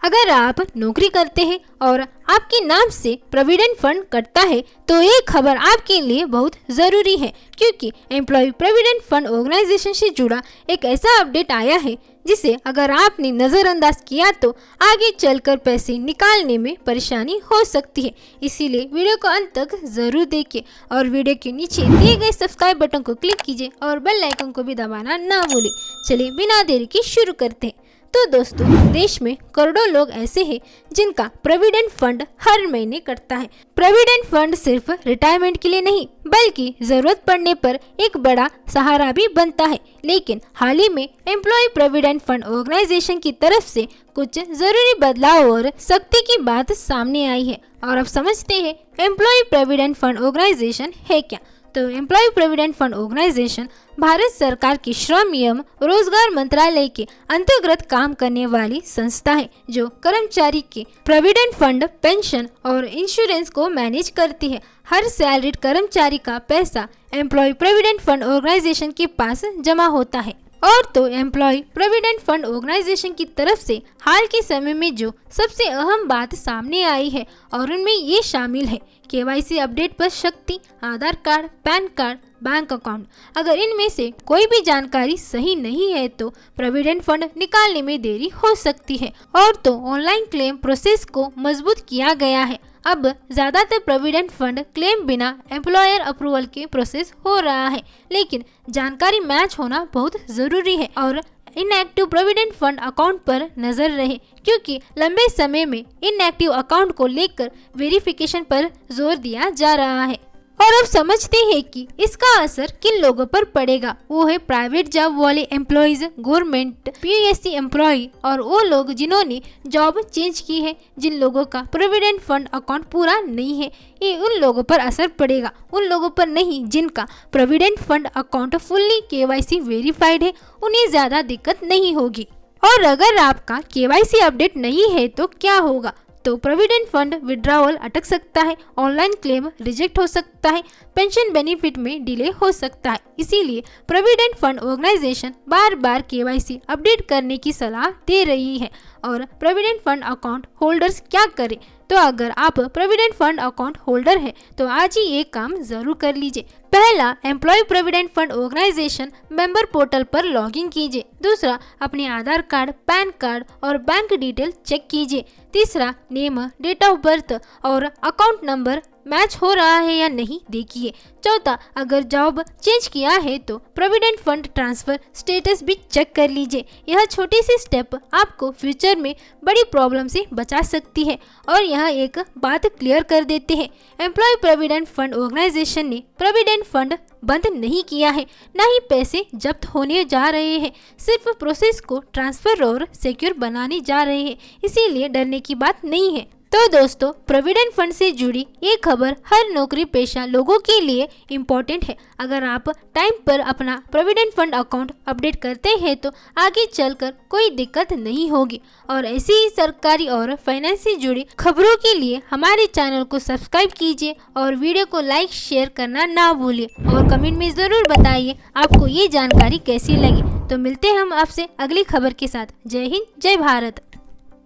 अगर आप नौकरी करते हैं और आपके नाम से प्रोविडेंट फंड कटता है तो ये खबर आपके लिए बहुत ज़रूरी है, क्योंकि एम्प्लॉय प्रोविडेंट फंड ऑर्गेनाइजेशन से जुड़ा एक ऐसा अपडेट आया है जिसे अगर आपने नज़रअंदाज किया तो आगे चलकर पैसे निकालने में परेशानी हो सकती है। इसीलिए वीडियो को अंत तक ज़रूर देखिए और वीडियो के नीचे दिए गए सब्सक्राइब बटन को क्लिक कीजिए और बेल आइकन को भी दबाना ना भूलें। चलिए बिना देरी के शुरू करते हैं। तो दोस्तों, देश में करोड़ों लोग ऐसे हैं जिनका प्रोविडेंट फंड हर महीने कटता है। प्रोविडेंट फंड सिर्फ रिटायरमेंट के लिए नहीं बल्कि जरूरत पड़ने पर एक बड़ा सहारा भी बनता है। लेकिन हाल ही में एम्प्लॉय प्रोविडेंट फंड ऑर्गेनाइजेशन की तरफ से कुछ जरूरी बदलाव और सख्ती की बात सामने आई है और अब समझते हैं एम्प्लॉय प्रोविडेंट फंड ऑर्गेनाइजेशन है क्या। तो employee provident fund organization Bharat सरकार की श्रम एवं रोजगार मंत्रालय के अंतर्गत काम करने वाली संस्था है जो कर्मचारी के प्रोविडेंट फंड, पेंशन और इंश्योरेंस को मैनेज करती है। हर सैलरीड कर्मचारी का पैसा एम्प्लॉय प्रोविडेंट फंड ऑर्गेनाइजेशन के पास जमा होता है। और तो एम्प्लॉय प्रोविडेंट फंड ऑर्गेनाइजेशन की तरफ से हाल के समय में जो सबसे अहम बात सामने आई है और उनमें ये शामिल है केवाईसी अपडेट पर सख्ती, Aadhaar card, PAN card, bank account. अगर इनमें से कोई भी जानकारी सही नहीं है तो प्रोविडेंट फंड निकालने में देरी हो सकती है। और तो ऑनलाइन क्लेम प्रोसेस को मजबूत किया गया है। अब ज़्यादातर प्रोविडेंट फंड क्लेम बिना एम्प्लॉयर अप्रूवल के प्रोसेस हो रहा है, लेकिन जानकारी मैच होना बहुत ज़रूरी है और इनएक्टिव प्रोविडेंट फंड अकाउंट पर नजर रहे, क्योंकि लंबे समय में इनएक्टिव अकाउंट को लेकर वेरिफिकेशन पर जोर दिया जा रहा है। और अब समझते हैं कि इसका असर किन लोगों पर पड़ेगा। वो है प्राइवेट जॉब वाले एम्प्लॉयज, गवर्नमेंट पीएससी एम्प्लॉय और वो लोग जिन्होंने जॉब चेंज की है। जिन लोगों का प्रोविडेंट फंड अकाउंट पूरा नहीं है, ये उन लोगों पर असर पड़ेगा, उन लोगों पर नहीं जिनका provident fund account fully KYC verified है, उन्हें ज़्यादा दिक्कत नहीं होगी। और अगर आपका केवाईसी अपडेट नहीं है तो क्या होगा? तो प्रोविडेंट फंड विड्रॉवल अटक सकता है, ऑनलाइन क्लेम रिजेक्ट हो सकता है, पेंशन बेनिफिट में डिले हो सकता है। इसीलिए प्रोविडेंट फंड ऑर्गेनाइजेशन बार बार केवाईसी अपडेट करने की सलाह दे रही है। और प्रोविडेंट फंड अकाउंट होल्डर्स क्या करें? तो अगर आप प्रोविडेंट फंड अकाउंट होल्डर है तो आज ही ये काम जरूर कर लीजिए। पहला, employee provident fund organization member portal पर लॉगिन कीजिए। दूसरा, अपने आधार कार्ड, पैन कार्ड और बैंक डिटेल चेक कीजिए। तीसरा, नेम, डेट ऑफ बर्थ और अकाउंट नंबर मैच हो रहा है या नहीं देखिए। चौथा, अगर जॉब चेंज किया है तो प्रोविडेंट फंड ट्रांसफर स्टेटस भी चेक कर लीजिए। यह छोटी सी स्टेप आपको फ्यूचर में बड़ी प्रॉब्लम से बचा सकती है। और यह एक बात क्लियर कर देते हैं, एम्प्लॉय प्रोविडेंट फंड ऑर्गेनाइजेशन ने प्रोविडेंट फंड बंद नहीं किया है, ना ही पैसे जब्त होने जा रहे हैं, सिर्फ प्रोसेस को ट्रांसफर और सिक्योर बनाने जा रहे हैं। इसीलिए डरने की बात नहीं है। तो दोस्तों, प्रोविडेंट फंड से जुड़ी ये खबर हर नौकरी पेशा लोगों के लिए इम्पोर्टेंट है। अगर आप टाइम पर अपना प्रोविडेंट फंड अकाउंट अपडेट करते हैं तो आगे चलकर कोई दिक्कत नहीं होगी। और ऐसी ही सरकारी और फाइनेंस से जुड़ी खबरों के लिए हमारे चैनल को सब्सक्राइब कीजिए और वीडियो को लाइक शेयर करना ना भूलिए और कमेंट में ज़रूर बताइए आपको ये जानकारी कैसी लगी। तो मिलते हैं हम आपसे अगली खबर के साथ। जय हिंद, जय भारत।